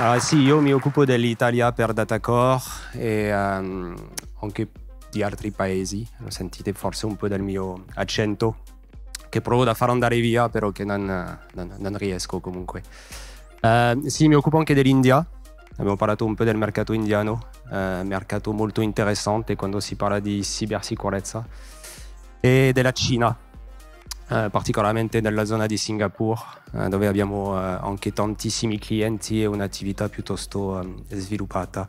Allora, sì, io mi occupo dell'Italia per Datacore e anche di altri paesi. Lo sentite forse un po' dal mio accento, che provo da far andare via, però che non riesco comunque. Sì, mi occupo anche dell'India. Abbiamo parlato un po' del mercato indiano, mercato molto interessante quando si parla di cybersicurezza, e della Cina, particolarmente nella zona di Singapore, dove abbiamo anche tantissimi clienti e un'attività piuttosto sviluppata.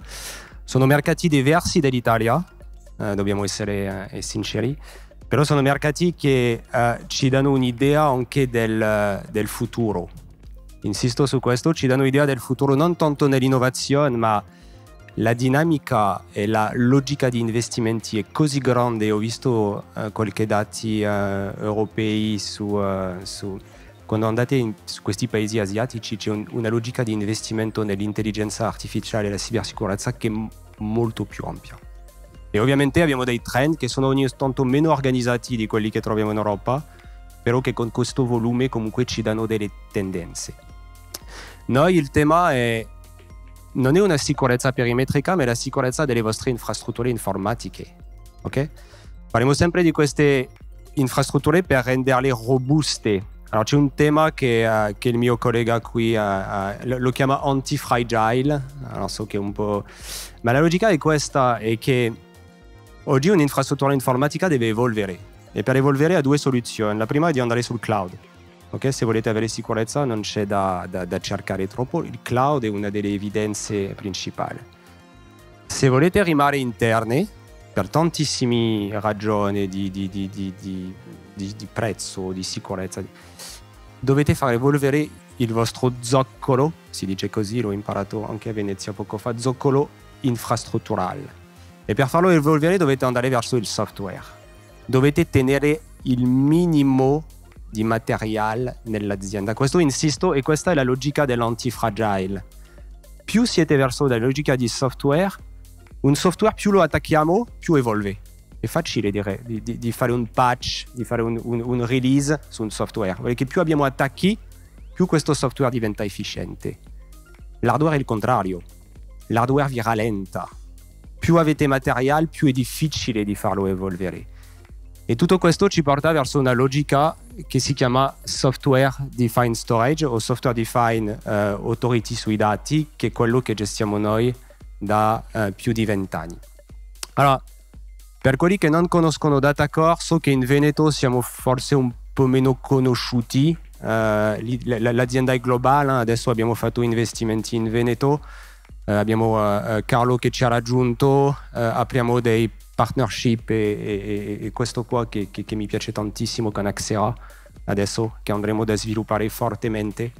Sono mercati diversi dall'Italia, dobbiamo essere sinceri, però sono mercati che ci danno un'idea anche del futuro. Insisto su questo, ci danno un'idea del futuro non tanto nell'innovazione, ma la dinamica e la logica di investimenti è così grande. Ho visto qualche dati europei quando andate su questi paesi asiatici c'è una logica di investimento nell'intelligenza artificiale e la cybersicurezza che è molto più ampia. E ovviamente abbiamo dei trend che sono ogni tanto meno organizzati di quelli che troviamo in Europa, però che con questo volume comunque ci danno delle tendenze. Noi il tema non è una sicurezza perimetrica, ma è la sicurezza delle vostre infrastrutture informatiche. Ok? Parliamo sempre di queste infrastrutture per renderle robuste. Allora, c'è un tema che il mio collega qui lo chiama anti-fragile. Allora, so che è un po'... Ma la logica è questa, è che oggi un'infrastruttura informatica deve evolvere. E per evolvere ha due soluzioni. La prima è di andare sul cloud. Okay? Se volete avere sicurezza non c'è da cercare troppo, il cloud è una delle evidenze principali. Se volete rimanere interne, per tantissime ragioni di prezzo, di sicurezza, dovete far evolvere il vostro zoccolo, si dice così, l'ho imparato anche a Venezia poco fa, zoccolo infrastrutturale. E per farlo evolvere dovete andare verso il software. Dovete tenere il minimo di materiale nell'azienda. Questo insisto, e questa è la logica dell'antifragile. Più siete verso la logica di software, un software più lo attacchiamo, più evolve. È facile di fare un patch, di fare un release su un software. Perché più abbiamo attacchi, più questo software diventa efficiente. L'hardware è il contrario. L'hardware vi rallenta. Più avete materiale, più è difficile di farlo evolvere. E tutto questo ci porta verso una logica che si chiama Software Defined Storage o Software Defined Authority sui dati, che è quello che gestiamo noi da più di 20 anni. Allora, per quelli che non conoscono Datacore, so che in Veneto siamo forse un po' meno conosciuti. L'azienda è globale, adesso abbiamo fatto investimenti in Veneto, abbiamo Carlo che ci ha raggiunto, apriamo dei partnership e questo qua che mi piace tantissimo con Axera adesso, che andremo a sviluppare fortemente,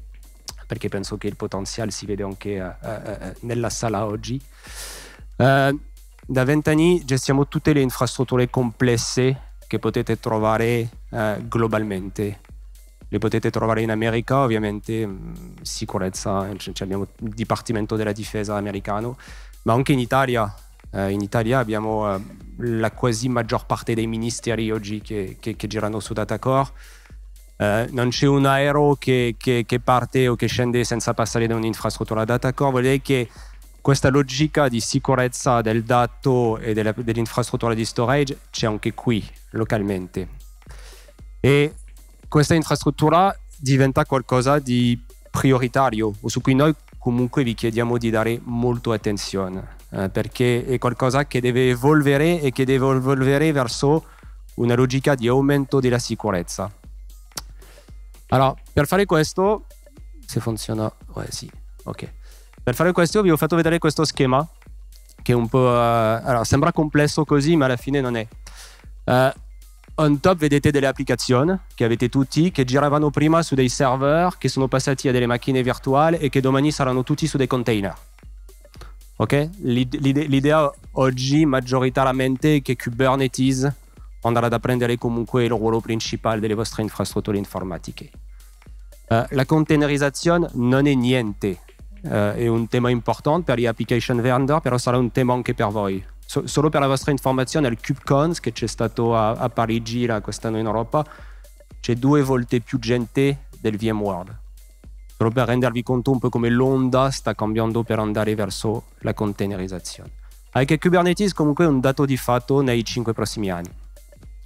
perché penso che il potenziale si vede anche nella sala oggi. Da 20 anni gestiamo tutte le infrastrutture complesse che potete trovare globalmente. Le potete trovare in America, ovviamente, sicurezza, abbiamo il Dipartimento della Difesa americano, ma anche in Italia. In Italia abbiamo la quasi maggior parte dei ministeri oggi che girano su Datacore. Non c'è un aereo che parte o che scende senza passare da un'infrastruttura Datacore. Vuol dire che questa logica di sicurezza del dato e dell'infrastruttura di storage c'è anche qui, localmente. E questa infrastruttura diventa qualcosa di prioritario, su cui noi comunque vi chiediamo di dare molto attenzione. Perché è qualcosa che deve evolvere e che deve evolvere verso una logica di aumento della sicurezza. Allora, per fare questo, se funziona, sì, ok. Per fare questo vi ho fatto vedere questo schema che è un po', allora, sembra complesso così, ma alla fine non è. On top vedete delle applicazioni che avete tutti, che giravano prima su dei server, che sono passati a delle macchine virtuali e che domani saranno tutti su dei container. Okay? L'idea oggi maggioritariamente è che Kubernetes andrà ad prendere comunque il ruolo principale delle vostre infrastrutture informatiche. La containerizzazione non è niente, è un tema importante per gli application vendor, però sarà un tema anche per voi. Solo per la vostra informazione, al KubeCon che c'è stato a Parigi quest'anno in Europa, c'è 2 volte più gente del VMworld. solo per rendervi conto un po' come l'onda sta cambiando per andare verso la containerizzazione. Anche Kubernetes comunque è un dato di fatto nei 5 prossimi anni.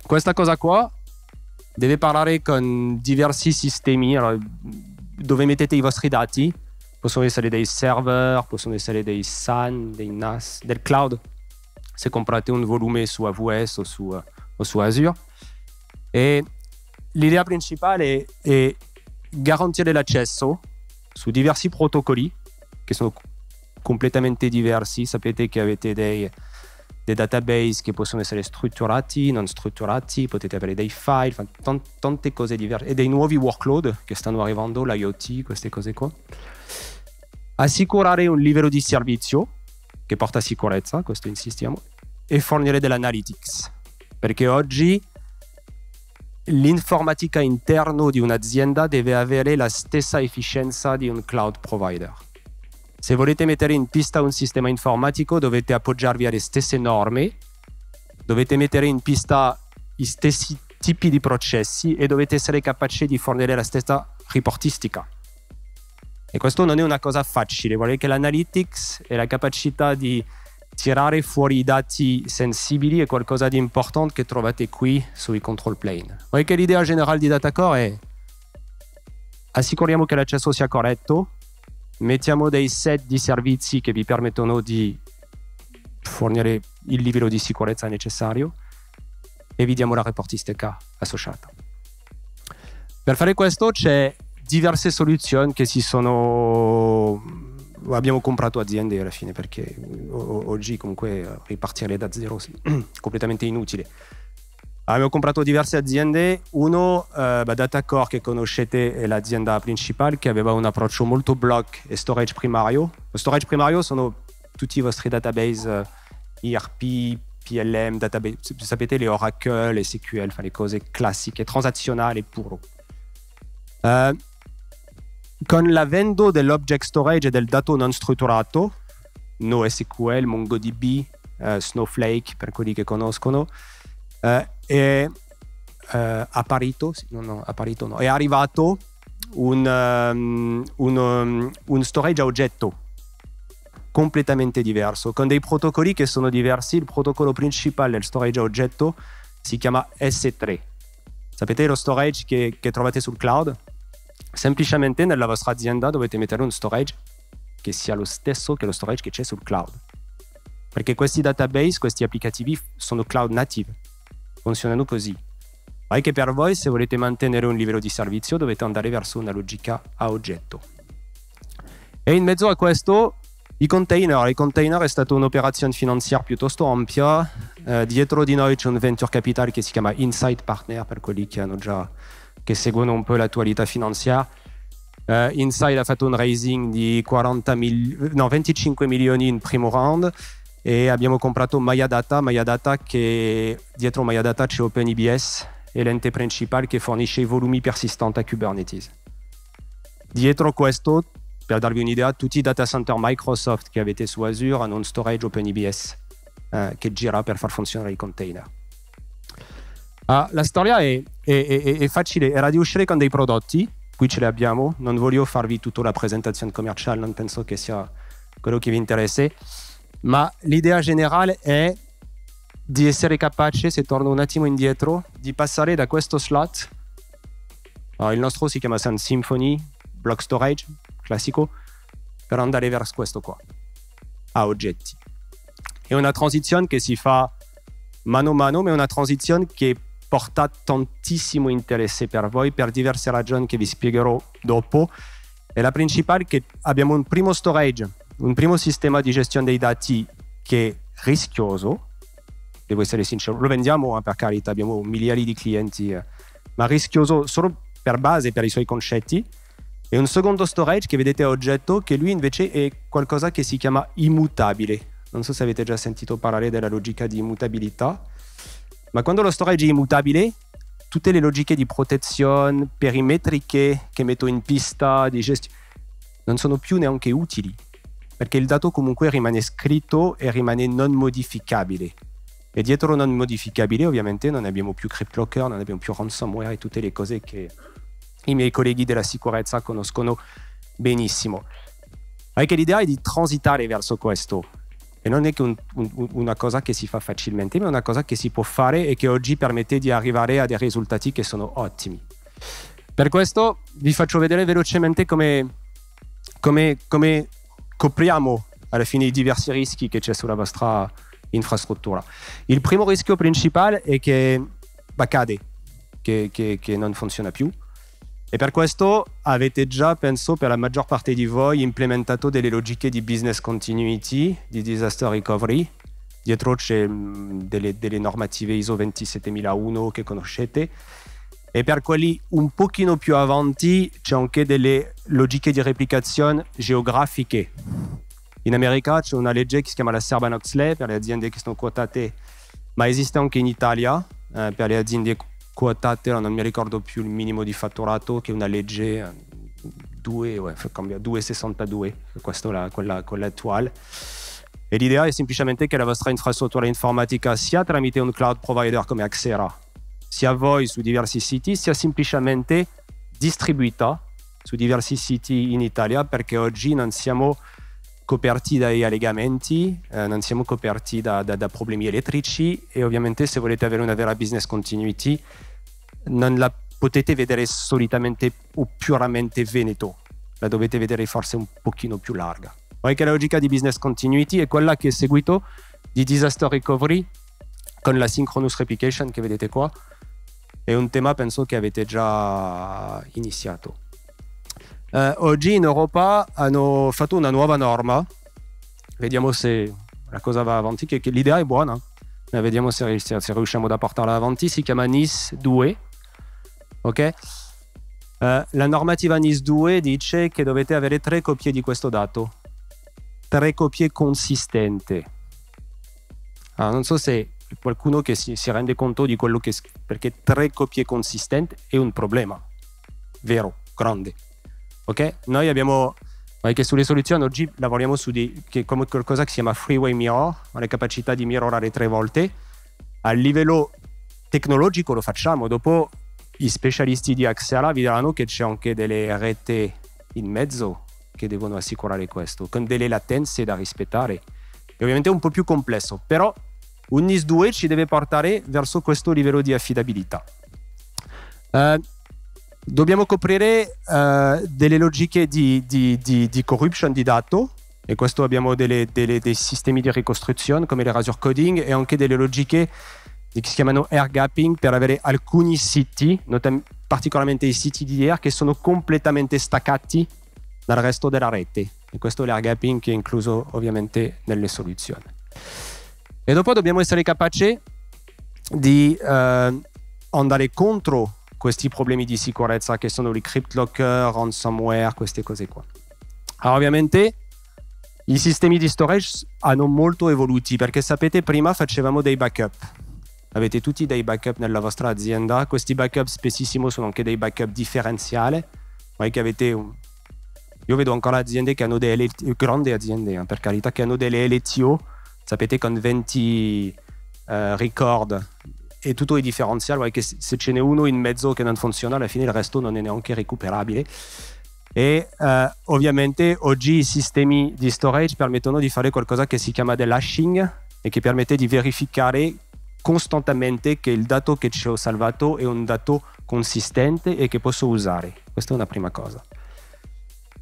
Questa cosa qua deve parlare con diversi sistemi, allora, dove mettete i vostri dati. Possono essere dei server, possono essere dei SAN, dei NAS, del cloud, se comprate un volume su AWS o su Azure. E l'idea principale è garantire l'accesso su diversi protocolli che sono completamente diversi. Sapete che avete dei database che possono essere strutturati, non strutturati, potete avere dei file, tante cose diverse, e dei nuovi workload che stanno arrivando, l'IoT, queste cose qua. Assicurare un livello di servizio che porta sicurezza, questo insistiamo, e fornire dell'analytics, perché oggi l'informatica interno di un'azienda deve avere la stessa efficienza di un cloud provider. Se volete mettere in pista un sistema informatico, dovete appoggiarvi alle stesse norme, dovete mettere in pista gli stessi tipi di processi e dovete essere capaci di fornire la stessa riportistica. E questo non è una cosa facile. Vuol dire che l'analytics e la capacità di tirare fuori i dati sensibili è qualcosa di importante che trovate qui sui control plane. Vuol dire che l'idea generale di Datacore è: assicuriamo che l'accesso sia corretto, mettiamo dei set di servizi che vi permettono di fornire il livello di sicurezza necessario e vi diamo la reportistica associata. Per fare questo c'è diverse soluzioni che abbiamo comprato aziende alla fine, perché oggi comunque ripartire da zero è completamente inutile. Abbiamo comprato diverse aziende. Uno, Datacore, che conoscete, è l'azienda principale, che aveva un approccio molto block e storage primario. Lo storage primario sono tutti i vostri database ERP, PLM, database, sapete, le Oracle, le SQL, le cose classiche, transazionali puro. Con l'avvento dell'object storage e del dato non strutturato, NoSQL, MongoDB, Snowflake, per quelli che conoscono, è arrivato un storage a oggetto completamente diverso, con dei protocolli che sono diversi. Il protocollo principale del storage a oggetto si chiama S3. Sapete, lo storage che trovate sul cloud? Semplicemente nella vostra azienda dovete mettere un storage che sia lo stesso che lo storage che c'è sul cloud, perché questi database, questi applicativi sono cloud native, funzionano così. Anche per voi, se volete mantenere un livello di servizio, dovete andare verso una logica a oggetto. E in mezzo a questo i container. Il container è stata un'operazione finanziaria piuttosto ampia. Dietro di noi c'è un venture capital che si chiama Insight Partner, per quelli che seguono un po' l'attualità finanziaria. Insight ha fatto un raising di 25 milioni in primo round e abbiamo comprato Mayadata, che dietro Mayadata c'è OpenEBS, è l'ente principale che fornisce i volumi persistenti a Kubernetes. Dietro questo, per darvi un'idea, tutti i data center Microsoft che avete su Azure hanno un storage OpenEBS che gira per far funzionare i container. La storia è facile, era di uscire con dei prodotti. Qui ce li abbiamo, non voglio farvi tutta la presentazione commerciale, non penso che sia quello che vi interessa, ma l'idea generale è di essere capace, se torno un attimo indietro, di passare da questo slot, il nostro si chiama Sun Symfony, block storage, classico, per andare verso questo qua, a oggetti. È una transizione che si fa mano a mano, ma è una transizione che porta tantissimo interesse per voi per diverse ragioni che vi spiegherò dopo. E la principale è che abbiamo un primo storage, un primo sistema di gestione dei dati che è rischioso, devo essere sincero, lo vendiamo per carità, abbiamo migliaia di clienti, ma rischioso solo per base, per i suoi concetti. E un secondo storage che vedete a oggetto, che lui invece è qualcosa che si chiama immutabile. Non so se avete già sentito parlare della logica di immutabilità, ma quando lo storage è immutabile, tutte le logiche di protezione perimetriche che metto in pista, di gestione, non sono più neanche utili, perché il dato comunque rimane scritto e rimane non modificabile. E dietro non modificabile ovviamente non abbiamo più CryptLocker, non abbiamo più ransomware e tutte le cose che i miei colleghi della sicurezza conoscono benissimo. Anche l'idea è di transitare verso questo. E non è che una cosa che si fa facilmente, ma è una cosa che si può fare e che oggi permette di arrivare a dei risultati che sono ottimi. Per questo vi faccio vedere velocemente come copriamo alla fine i diversi rischi che c'è sulla vostra infrastruttura. Il primo rischio principale è che cade, che non funziona più. E per questo avete già, penso, per la maggior parte di voi, implementato delle logiche di business continuity, di disaster recovery. Dietro c'è delle normative ISO 27001 che conoscete. E per quelli un pochino più avanti c'è anche delle logiche di replicazione geografiche. In America c'è una legge che si chiama la Sarbanes-Oxley per le aziende che sono quotate, ma esiste anche in Italia per le aziende quotate, non mi ricordo più il minimo di fatturato, che è una legge 262, questa è quella attuale. E l'idea è semplicemente che la vostra infrastruttura informatica, sia tramite un cloud provider come Axera, sia voi su diversi siti, sia semplicemente distribuita su diversi siti in Italia, perché oggi non siamo coperti dai allegamenti, non siamo coperti da problemi elettrici, e ovviamente se volete avere una vera business continuity non la potete vedere solitamente o puramente Veneto, la dovete vedere forse un pochino più larga. Poi che la logica di business continuity è quella che è seguito di disaster recovery con la synchronous replication che vedete qua. È un tema penso che avete già iniziato. Oggi in Europa hanno fatto una nuova norma, vediamo se la cosa va avanti, che l'idea è buona, vediamo se riusciamo a portarla avanti. Si chiama NIS 2, ok? La normativa NIS 2 dice che dovete avere 3 copie di questo dato, 3 copie consistenti. Non so se qualcuno che si rende conto di quello che, perché 3 copie consistenti è un problema vero, grande. Ok? Noi abbiamo, che sulle soluzioni oggi lavoriamo su come qualcosa che si chiama freeway mirror, la capacità di mirrorare 3 volte. A livello tecnologico lo facciamo, dopo i specialisti di Axera vi diranno che c'è anche delle reti in mezzo che devono assicurare questo, con delle latenze da rispettare. È ovviamente un po' più complesso, però un NIS 2 ci deve portare verso questo livello di affidabilità. Dobbiamo coprire delle logiche di corruption di dato, e questo abbiamo dei sistemi di ricostruzione come l'erasure coding, e anche delle logiche che si chiamano air gapping per avere alcuni siti, particolarmente i siti di air, che sono completamente staccati dal resto della rete, e questo è l'air gapping che è incluso ovviamente nelle soluzioni. E dopo dobbiamo essere capaci di andare contro questi problemi di sicurezza che sono i cryptlocker, ransomware, queste cose qua. Allora, ovviamente i sistemi di storage hanno molto evoluti, perché sapete prima facevamo dei backup. Avete tutti dei backup nella vostra azienda. Questi backup spessissimo sono anche dei backup differenziali. Che avete io vedo ancora aziende che hanno delle grandi aziende, per carità, che hanno delle LTO, sapete, con 20 record, e tutto è differenziale, che se ce n'è uno in mezzo che non funziona, alla fine il resto non è neanche recuperabile. E ovviamente oggi i sistemi di storage permettono di fare qualcosa che si chiama dell'hashing, e che permette di verificare costantemente che il dato che ci ho salvato è un dato consistente e che posso usare. Questa è una prima cosa.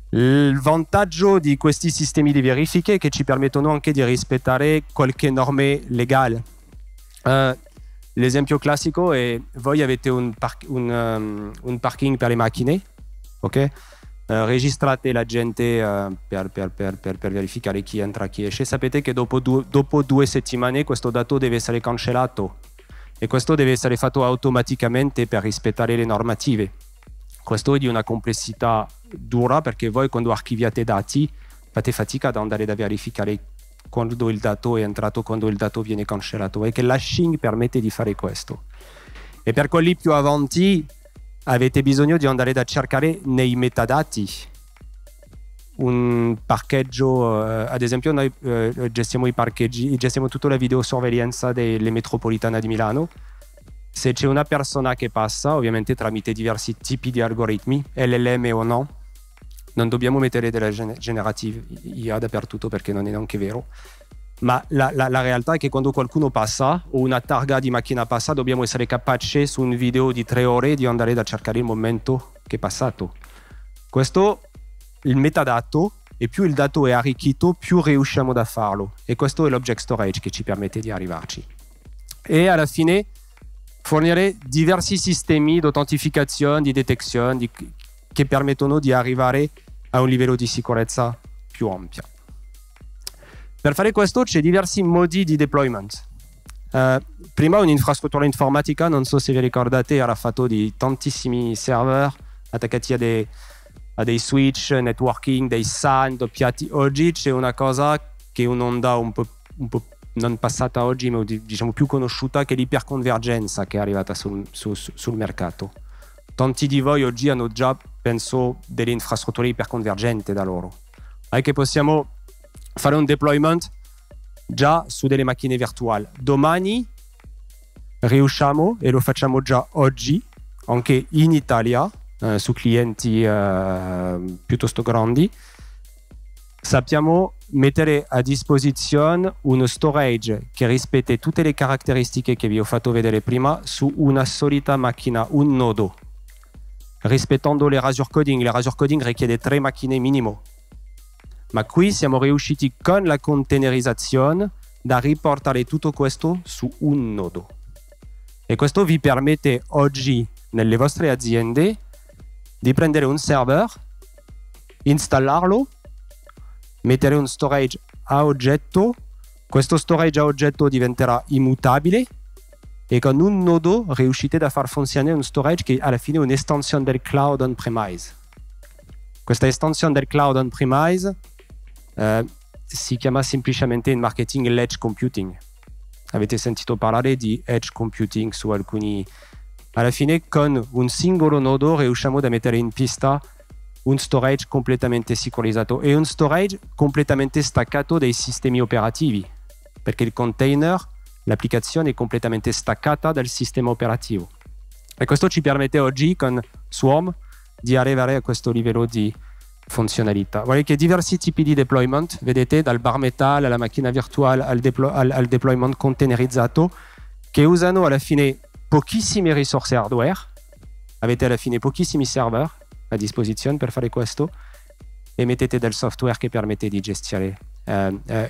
Il vantaggio di questi sistemi di verifica è che ci permettono anche di rispettare qualche norme legale. L'esempio classico è: voi avete un parking per le macchine, ok? Registrate la gente per verificare chi entra, chi esce. Sapete che dopo 2 settimane questo dato deve essere cancellato, e questo deve essere fatto automaticamente per rispettare le normative. Questo è di una complessità dura, perché voi quando archiviate dati fate fatica ad andare a verificare quando il dato è entrato, quando il dato viene cancellato, e che l'hashing permette di fare questo. E per quelli più avanti avete bisogno di andare a cercare nei metadati un parcheggio. Ad esempio noi gestiamo i parcheggi, gestiamo tutta la videosorveglianza delle metropolitane di Milano. Se c'è una persona che passa, ovviamente tramite diversi tipi di algoritmi, LLM o no, non dobbiamo mettere della generative IA dappertutto perché non è neanche vero, ma la realtà è che quando qualcuno passa o una targa di macchina passa, dobbiamo essere capaci su un video di 3 ore di andare a cercare il momento che è passato. Questo, il metadato, e più il dato è arricchito, più riusciamo a farlo. E questo è l'object storage che ci permette di arrivarci. E alla fine fornire diversi sistemi di autentificazione, di detezione, che permettono di arrivare a un livello di sicurezza più ampio. Per fare questo c'è diversi modi di deployment. Prima un'infrastruttura informatica, non so se vi ricordate, era fatto di tantissimi server attaccati a dei switch, networking, dei SAN doppiati. Oggi c'è una cosa che è un'onda un po' non passata oggi, ma diciamo più conosciuta, che è l'iperconvergenza che è arrivata sul mercato. Tanti di voi oggi hanno già, penso, delle infrastrutture iperconvergenti da loro. Che possiamo fare un deployment già su delle macchine virtuali. Domani riusciamo, e lo facciamo già oggi, anche in Italia, su clienti piuttosto grandi, sappiamo mettere a disposizione uno storage che rispetti tutte le caratteristiche che vi ho fatto vedere prima su una solita macchina, un nodo, rispettando le Razor Coding. Le Razor Coding richiede 3 macchine minimo. Ma qui siamo riusciti con la containerizzazione da riportare tutto questo su un nodo. E questo vi permette oggi nelle vostre aziende di prendere un server, installarlo, mettere un storage a oggetto, questo storage a oggetto diventerà immutabile e con un nodo riuscite a far funzionare un storage che alla fine è un'estensione del cloud on-premise. Questa estensione del cloud on-premise si chiama semplicemente in marketing l'edge computing. Avete sentito parlare di edge computing su alcuni. Alla fine con un singolo nodo riusciamo a mettere in pista un storage completamente sincronizzato e un storage completamente staccato dai sistemi operativi, perché il container, l'applicazione è completamente staccata dal sistema operativo. E questo ci permette oggi con Swarm di arrivare a questo livello di funzionalità. Guardate che diversi tipi di deployment, vedete, dal bare metal alla macchina virtuale al deployment containerizzato, che usano alla fine pochissime risorse hardware, avete alla fine pochissimi server a disposizione per fare questo e mettete del software che permette di gestire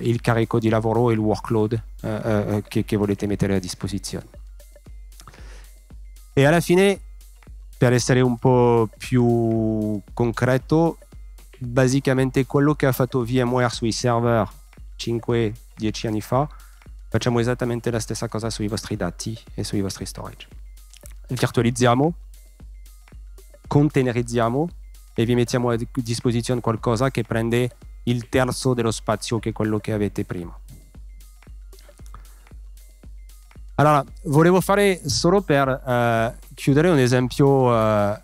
il carico di lavoro e il workload che volete mettere a disposizione. E alla fine, per essere un po' più concreto, basicamente quello che ha fatto VMware sui server 5-10 anni fa, facciamo esattamente la stessa cosa sui vostri dati e sui vostri storage. Virtualizziamo, containerizziamo e vi mettiamo a disposizione qualcosa che prende il terzo dello spazio che quello che avete prima. Allora, volevo fare solo per chiudere un esempio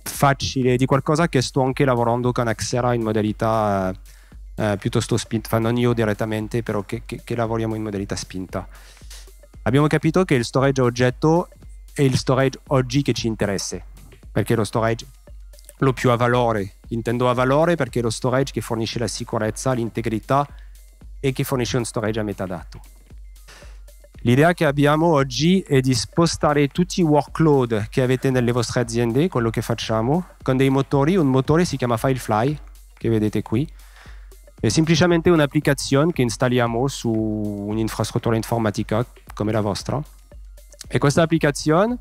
facile di qualcosa che sto anche lavorando con Axera in modalità piuttosto spinta, non io direttamente, però che lavoriamo in modalità spinta. Abbiamo capito che il storage a oggetto è il storage oggi che ci interessa, perché lo storage lo più a valore, intendo a valore perché è lo storage che fornisce la sicurezza, l'integrità e che fornisce un storage a metadato. L'idea che abbiamo oggi è di spostare tutti i workload che avete nelle vostre aziende, quello che facciamo, con dei motori. Un motore si chiama Filefly, che vedete qui. È semplicemente un'applicazione che installiamo su un'infrastruttura informatica come la vostra. E questa applicazione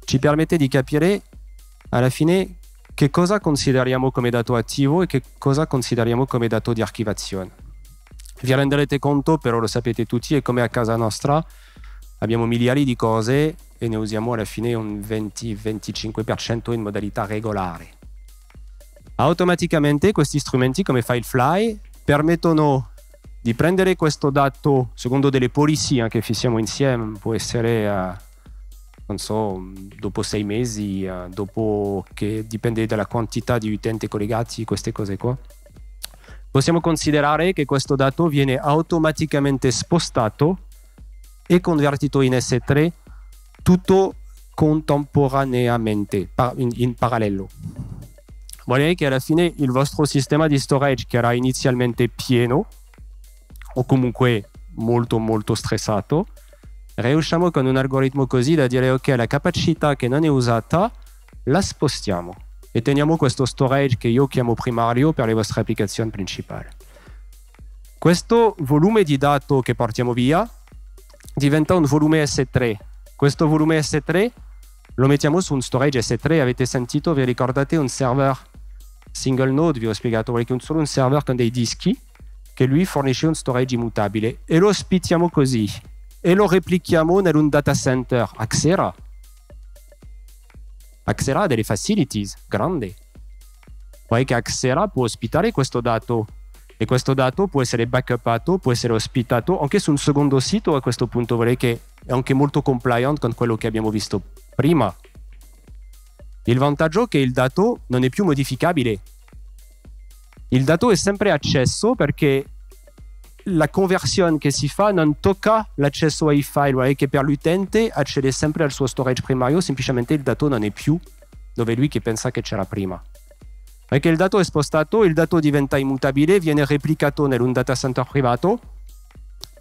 ci permette di capire alla fine che cosa consideriamo come dato attivo e che cosa consideriamo come dato di archivazione. Vi renderete conto, però lo sapete tutti, è come a casa nostra, abbiamo miliardi di cose e ne usiamo alla fine un 20-25% in modalità regolare. Automaticamente questi strumenti come Filefly permettono di prendere questo dato secondo delle policy che fissiamo insieme, può essere non so, dopo 6 mesi, dopo che dipende dalla quantità di utenti collegati, queste cose qua. Possiamo considerare che questo dato viene automaticamente spostato e convertito in S3 tutto contemporaneamente, in parallelo. vuol dire che alla fine il vostro sistema di storage, che era inizialmente pieno o comunque molto molto stressato, riusciamo con un algoritmo così da dire ok, la capacità che non è usata la spostiamo e teniamo questo storage che io chiamo primario per le vostre applicazioni principali. Questo volume di dati che portiamo via diventa un volume S3. Questo volume S3 lo mettiamo su un storage S3. Avete sentito, vi ricordate, un server single node, vi ho spiegato, perché solo un server con dei dischi che lui fornisce un storage immutabile e lo ospitiamo così e lo replichiamo in un data center Axera. Axera ha delle facilities grandi. Poi che Axera può ospitare questo dato e questo dato può essere backupato, può essere ospitato anche su un secondo sito a questo punto, vorrei che è anche molto compliant con quello che abbiamo visto prima. Il vantaggio è che il dato non è più modificabile. Il dato è sempre accesso perché la conversione che si fa non tocca l'accesso ai file, vuol che per l'utente accede sempre al suo storage primario, semplicemente il dato non è più dove lui che pensa che c'era prima. Perché il dato è spostato, il dato diventa immutabile, viene replicato in un data center privato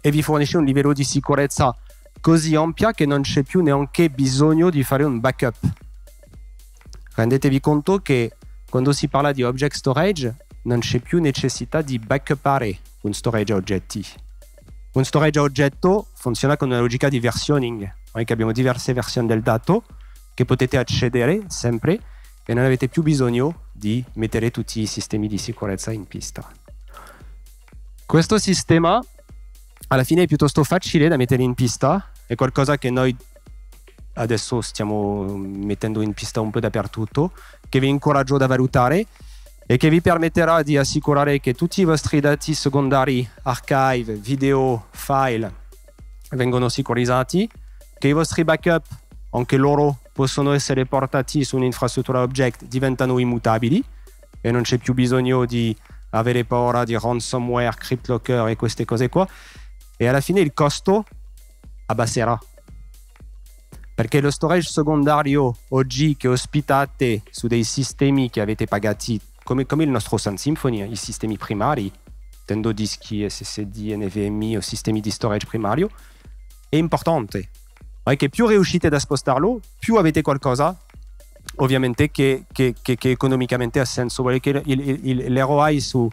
e vi fornisce un livello di sicurezza così ampia che non c'è più neanche bisogno di fare un backup. Rendetevi conto che quando si parla di object storage non c'è più necessità di backupare un storage a oggetti. Un storage a oggetto funziona con una logica di versioning, perché abbiamo diverse versioni del dato che potete accedere sempre e non avete più bisogno di mettere tutti i sistemi di sicurezza in pista. Questo sistema alla fine è piuttosto facile da mettere in pista, è qualcosa che noi adesso stiamo mettendo in pista un po' dappertutto, che vi incoraggio da valutare e che vi permetterà di assicurare che tutti i vostri dati secondari, archive, video, file vengono sicurizzati, che i vostri backup, anche loro possono essere portati su un'infrastruttura object, diventano immutabili e non c'è più bisogno di avere paura di ransomware, cryptlocker e queste cose qua, e alla fine il costo abbasserà. Perché lo storage secondario oggi che ospitate su dei sistemi che avete pagati come il nostro Sun Symphony, i sistemi primari, intendo dischi, SSD, NVMe o sistemi di storage primario, è importante. Perché più riuscite a spostarlo, più avete qualcosa, ovviamente, che economicamente ha senso. L'ROI su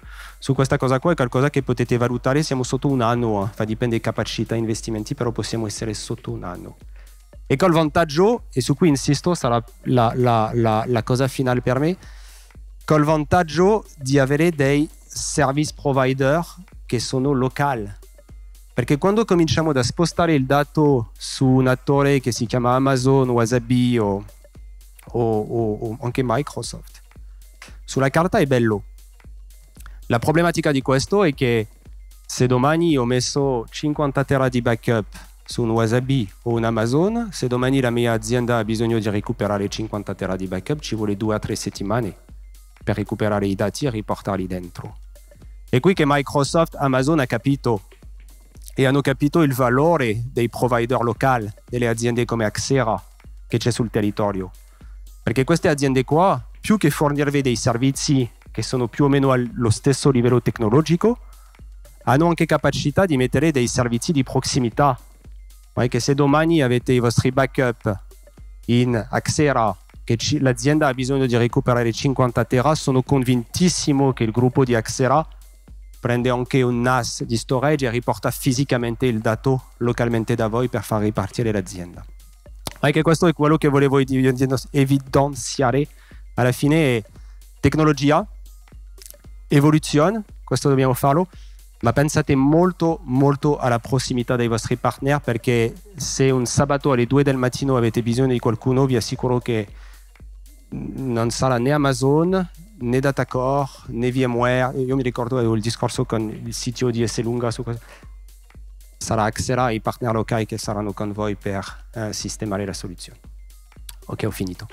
questa cosa qua è qualcosa che potete valutare, siamo sotto un anno, dipende da capacità e investimenti, però possiamo essere sotto un anno. E col vantaggio, e su cui insisto, sarà la cosa finale per me, col vantaggio di avere dei service provider che sono locali. Perché quando cominciamo a spostare il dato su un attore che si chiama Amazon, Wasabi o anche Microsoft, sulla carta è bello. La problematica di questo è che se domani ho messo 50 tera di backup su un Wasabi o un Amazon, se domani la mia azienda ha bisogno di recuperare 50 tera di backup, ci vuole 2 a 3 settimane per recuperare i dati e riportarli dentro. E qui che Microsoft, Amazon ha capito e hanno capito il valore dei provider locali, delle aziende come Axera che c'è sul territorio. Perché queste aziende qua, più che fornirvi dei servizi che sono più o meno allo stesso livello tecnologico, hanno anche capacità di mettere dei servizi di prossimità. Perché se domani avete i vostri backup in Axera, che l'azienda ha bisogno di recuperare 50 tera, sono convintissimo che il gruppo di Axera prende anche un NAS di storage e riporta fisicamente il dato localmente da voi per far ripartire l'azienda. Anche questo è quello che volevo evidenziare. Alla fine è tecnologia, evoluzione, questo dobbiamo farlo, ma pensate molto molto alla prossimità dei vostri partner, perché se un sabato alle 2 del mattino avete bisogno di qualcuno, vi assicuro che non sarà né Amazon, né Datacore, né VMware. Io mi ricordo il discorso con il CTO di Esselunga su questo. Sarà Axera e i partner locali che saranno con voi per sistemare la soluzione. Ok, ho finito.